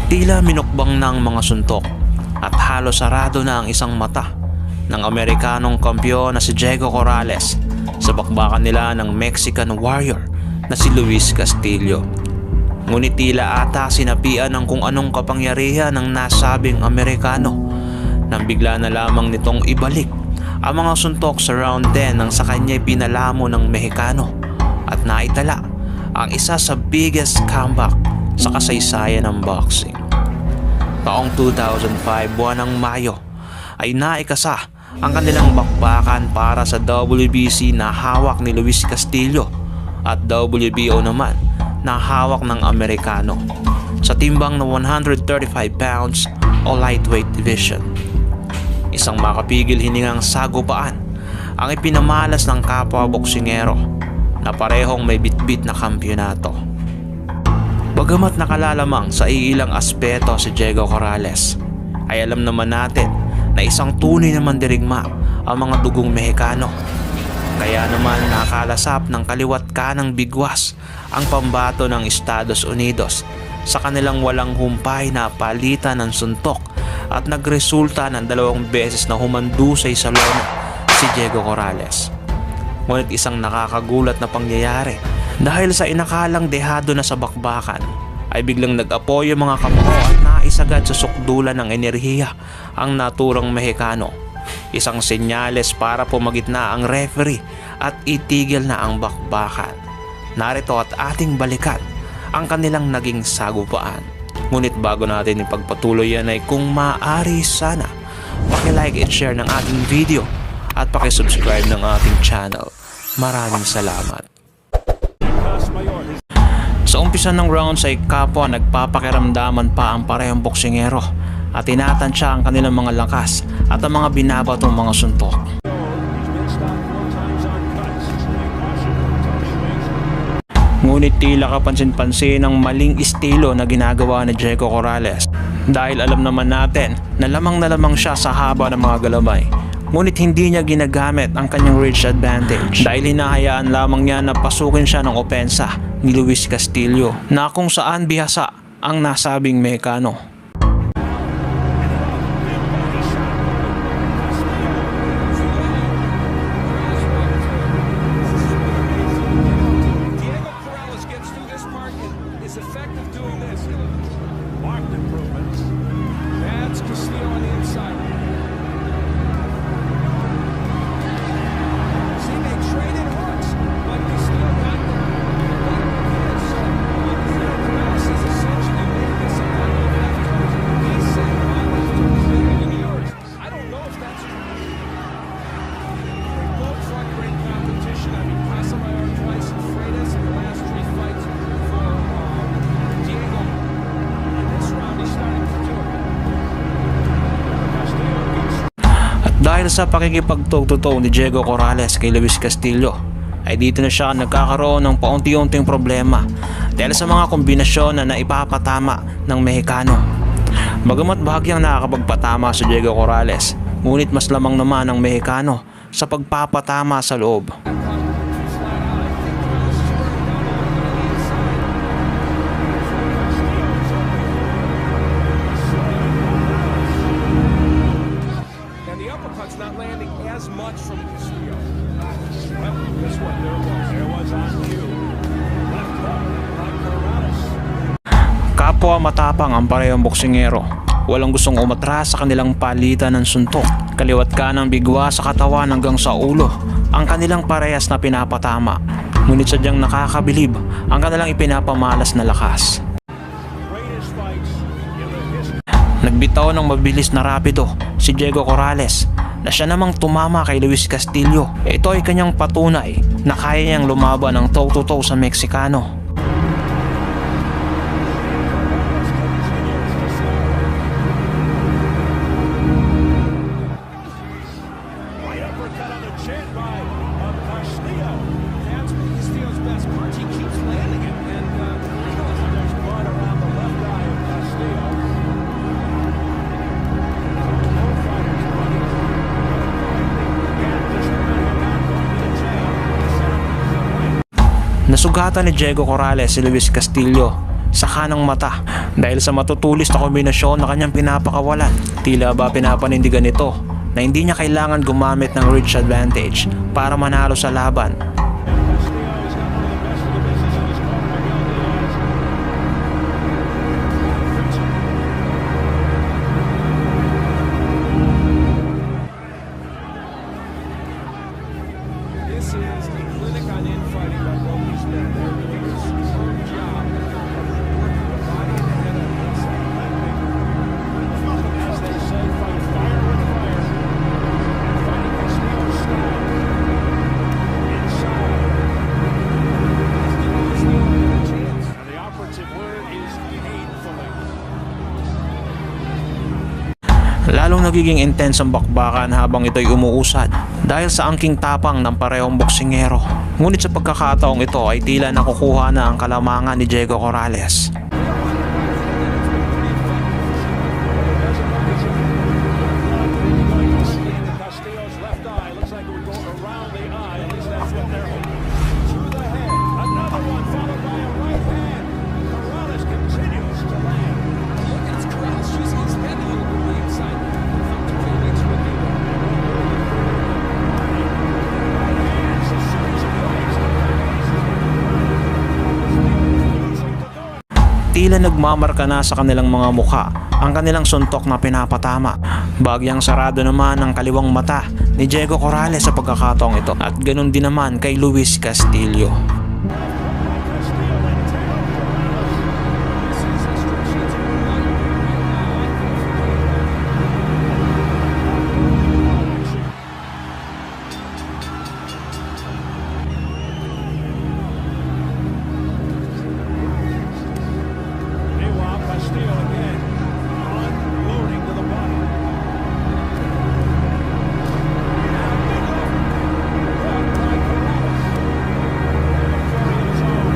Tila minukbang ng mga suntok at halos sarado na ang isang mata ng Amerikanong kampiyon na si Diego Corrales sa bakbakan nila ng Mexican warrior na si Luis Castillo. Ngunit tila ata sinapian ng kung anong kapangyarihan ng nasabing Amerikano nang bigla na lamang nitong ibalik ang mga suntok sa round 10 nang sa kanya'y pinalamo ng Mexicano at naitala ang isa sa biggest comeback sa kasaysayan ng boxing. Taong 2005, buwan ng Mayo, ay naikasa ang kanilang bakbakan para sa WBC na hawak ni Luis Castillo at WBO naman na hawak ng Amerikano sa timbang na 135 pounds o lightweight division. Isang makapigil hiningang sagupaan ang ipinamalas ng kapwa boksingero na parehong may bitbit na kampyonato. Bagamat nakalalamang sa iilang aspeto si Diego Corrales, ay alam naman natin na isang tunay na mandirigma ang mga dugong Mexicano. Kaya naman nakalasap ng kaliwat kanang bigwas ang pambato ng Estados Unidos sa kanilang walang humpay na palitan ng suntok at nagresulta ng 2 beses na humandusay sa lona si Diego Corrales. Ngunit isang nakakagulat na pangyayari dahil sa inakalang dehado na sa bakbakan ay biglang nag-apoy ang mga kamao at naisagad sa sukdulan ng enerhiya ang naturang Mexicano. Isang senyales para pumagitna ang referee at itigil na ang bakbakan. Narito at ating balikan ang kanilang naging sagupaan. Ngunit bago natin ipagpatuloy yan ay kung maaari sana paki-like and share ng ating video at paki-subscribe ng ating channel. Maraming salamat. Sa umpisa ng rounds ay kapwa nagpapakiramdaman pa ang parehong boksingero at tinatansya ang kanilang mga lakas at ang mga binabatong mga suntok. Ngunit tila kapansin-pansin ang maling estilo na ginagawa ni Diego Corrales dahil alam naman natin na lamang siya sa haba ng mga galamay. Ngunit hindi niya ginagamit ang kanyang reach advantage dahil hinahayaan lamang niya na pasukin siya ng opensa ni Luis Castillo na kung saan bihasa ang nasabing Mexicano. Dahil sa pakikipagtugtog ni Diego Corrales kay Luis Castillo ay dito na siya nagkakaroon ng paunti-unting problema dahil sa mga kombinasyon na naipapatama ng Mexicano. Bagamat bahagyang nakakapagpatama si Diego Corrales, ngunit mas lamang naman ang Mexicano sa pagpapatama sa loob. Not landing as much from Castillo. Well, guess what? There was on cue. Left hook by Corrales. Kapwa matapang ang parehong boksingero. Walang gustong umatras sa kanilang palitan ng suntok. Kaliwat kanang bigwa sa katawan hanggang sa ulo ang kanilang parehas na pinapatama. Ngunit sadyang nakakabilib ang kanilang ipinapamalas na lakas. Nagbitaw ng mabilis na rapido si Diego Corrales na siya namang tumama kay Luis Castillo. Ito ay kanyang patunay na kaya niyang lumaban ng toe-to-toe sa Mexicano. Nasugatan ni Diego Corrales si Luis Castillo sa kanang mata dahil sa matutulis na kombinasyon na kanyang pinapakawalan. Tila ba pinapanindigan nito na hindi niya kailangan gumamit ng reach advantage para manalo sa laban. This is a clinic on infighting by both these men. They're doing a superb job of working the body and the head on the inside. As they say, fight fire with fire. And fighting Castillo's style. Inside. Castillo still has a chance. And the operative word is painfully. Lalong nagiging intense ang bakbakan habang ito'y umuusad dahil sa angking tapang ng parehong boksingero. Ngunit sa pagkakataong ito ay tila nakukuha na ang kalamangan ni Diego Corrales. Castillo's left eye looks like it would go around the eye. At least that's what they're hoping. To the head. Another one followed by a right hand. Corrales continues to land. Look at Corrales using his head a little bit on the inside. From the Phoenix with the Right hands, a series of rights. Refusing to go. Tila nagmamarka na sa kanilang mga mukha ang kanilang suntok na pinapatama. Bagyang sarado naman ang kaliwang mata ni Diego Corrales sa pagkakataong ito at ganun din naman kay Luis Castillo. Castillo and Diego Corrales. This is a strategic fight right now. Meanwhile, Castillo again unloading to the body. Now big left. Caught by Corrales. Carrying his own.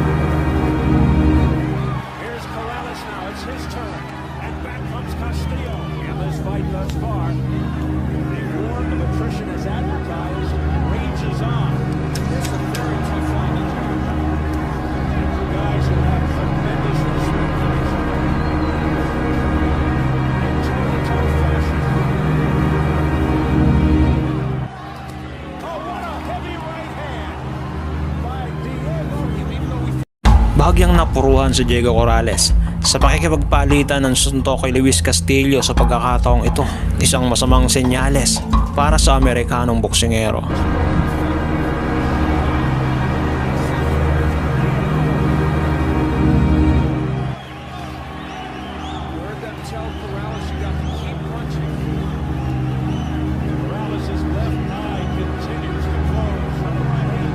Here's Corrales now. It's his turn. And back comes Castillo. In this fight thus far, the war of attrition is advertised rages on. This is a very tough fight in here. Two guys who have tremendous respect for each other. In toe-to-toe fashion. Oh, what a heavy right hand by Diego. Even though we Bahagyang napuruhan si Diego Corrales sa pakikipagpalitan ng suntok kay Luis Castillo sa pagkakataong ito. Isang masamang senyales para sa Amerikanong boksingero. Heard them tell Corrales you got to keep punching. Corrales' left eye continues to close. On the right hand,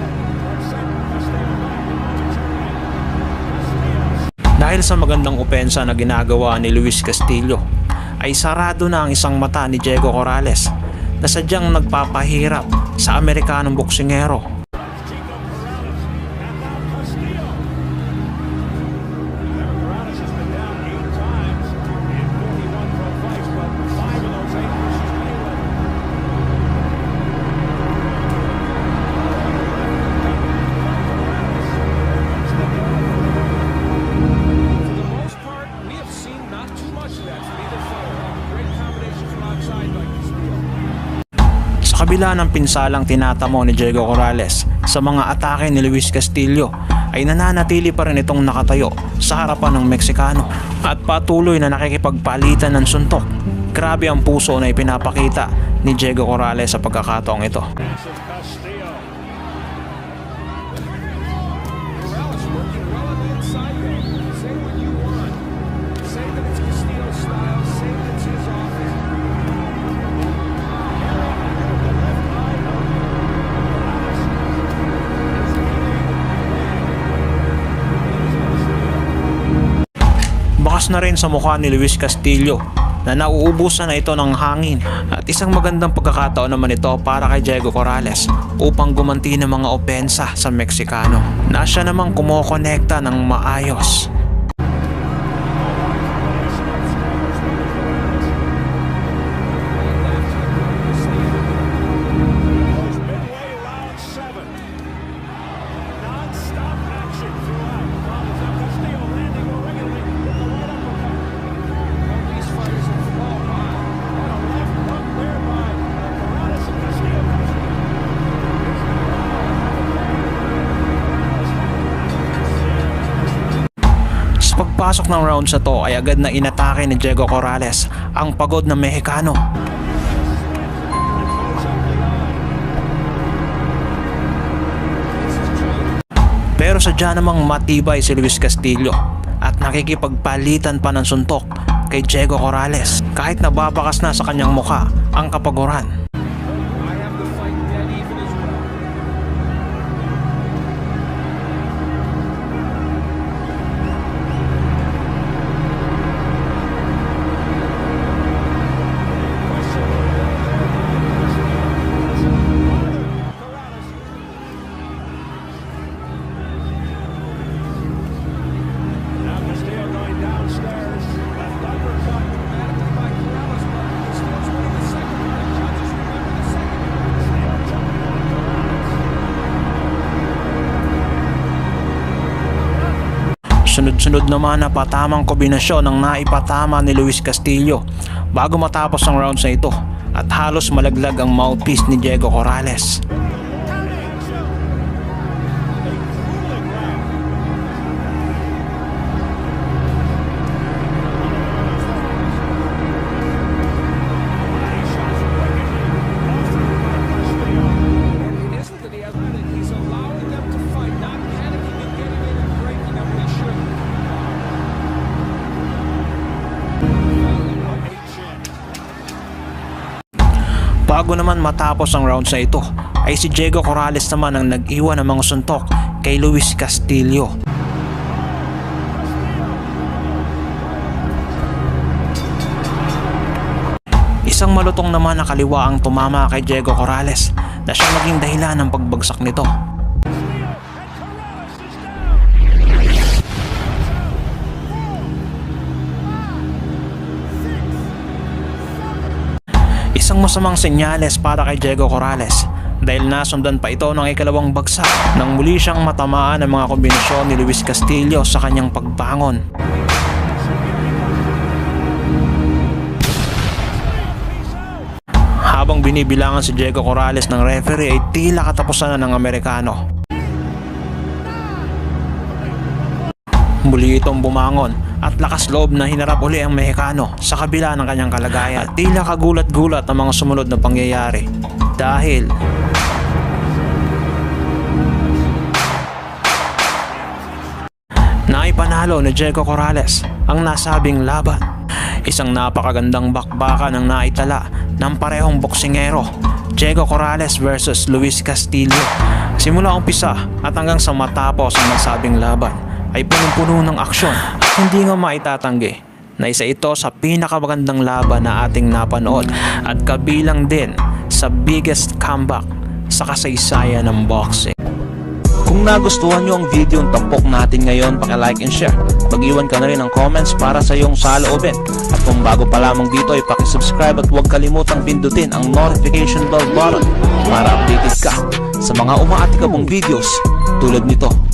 sent Castillo back. Castillo. Dahil sa magandang opensa na ginagawa ni Luis Castillo, ay sarado na ang isang mata ni Diego Corrales na sadyang nagpapahirap sa Amerikanong boksingero. Chico Corrales, and now Castillo. Corrales has been down 8 times in 41 pro fights, but 5 of those 8 versus Mayweather. For the most part, we have seen not too much of that from either fighter. Great combination from outside by Castillo. Sa kabila ng pinsalang tinatamo ni Diego Corrales sa mga atake ni Luis Castillo, ay nananatili pa rin itong nakatayo sa harapan ng Meksikano at patuloy na nakikipagpalitan ng suntok. Grabe ang puso na ipinapakita ni Diego Corrales sa pagkakataong ito. Massive Castillo. Corrales working well on the inside there. Say what you want. Say that it's Castillo's style. Say that it's his offense. The left eye of Corrales is Bakas na rin sa mukha ni Luis Castillo na nauubusan na ito ng hangin at isang magandang pagkakataon naman ito para kay Diego Corrales upang gumanti ng mga opensa sa Meksikano na siya namang kumokonekta ng maayos. midway round 7. Non-stop action. Pagpasok ng rounds na to ay agad na inatake ni Diego Corrales ang pagod na Mexicano. Pero sadya namang matibay si Luis Castillo at nakikipagpalitan pa ng suntok kay Diego Corrales kahit nababakas na sa kanyang mukha ang kapaguran. I have to fight dead even as well. Now Castillo going downstairs. Left uppercut. Dramatically by Corrales, but Castillo's winning the second round. Judges remember the second round. Castillo jumping on Corrales. Sunod-sunod naman na patamang kombinasyon ng naipatama ni Luis Castillo bago matapos ang rounds na ito at halos malaglag ang mouthpiece ni Diego Corrales. And it isn't that he hasn't been, he's allowing them to fight, not panicking and getting in and breaking them when he should. Bago naman matapos ang rounds na ito ay si Diego Corrales naman ang nag-iwan ng mga suntok kay Luis Castillo. Isang malutong naman na kaliwa ang tumama kay Diego Corrales na siyang naging dahilan ng pagbagsak nito. Isang masamang senyales para kay Diego Corrales dahil nasundan pa ito ng ikalawang bagsak nang muli siyang matamaan ng mga kombinasyon ni Luis Castillo sa kanyang pagbangon. Habang binibilangan si Diego Corrales ng referee ay tila katapusan na ng Amerikano. Muli itong bumangon at lakas loob na hinarap uli ang Mexicano sa kabila ng kanyang kalagayan. At tila kagulat-gulat ang mga sumunod na pangyayari dahil naipanalo ni Diego Corrales ang nasabing laban. Isang napakagandang bakbakan ang naitala ng parehong boksingero, Diego Corrales versus Luis Castillo. Simula umpisa at hanggang sa matapos ang nasabing laban ay punong-puno ng aksyon at hindi nga maitatanggi na isa ito sa pinakamagandang laban na ating napanood at kabilang din sa biggest comeback sa kasaysayan ng boxing. Kung nagustuhan nyo ang video ng tampok natin ngayon, paki-like and share. Mag-iwan ka na rin ng comments para sa iyong saloobin. At kung bago pa lamang dito ay paki-subscribe at huwag kalimutang pindutin ang notification bell button para updated ka sa mga umaatikabong videos tulad nito.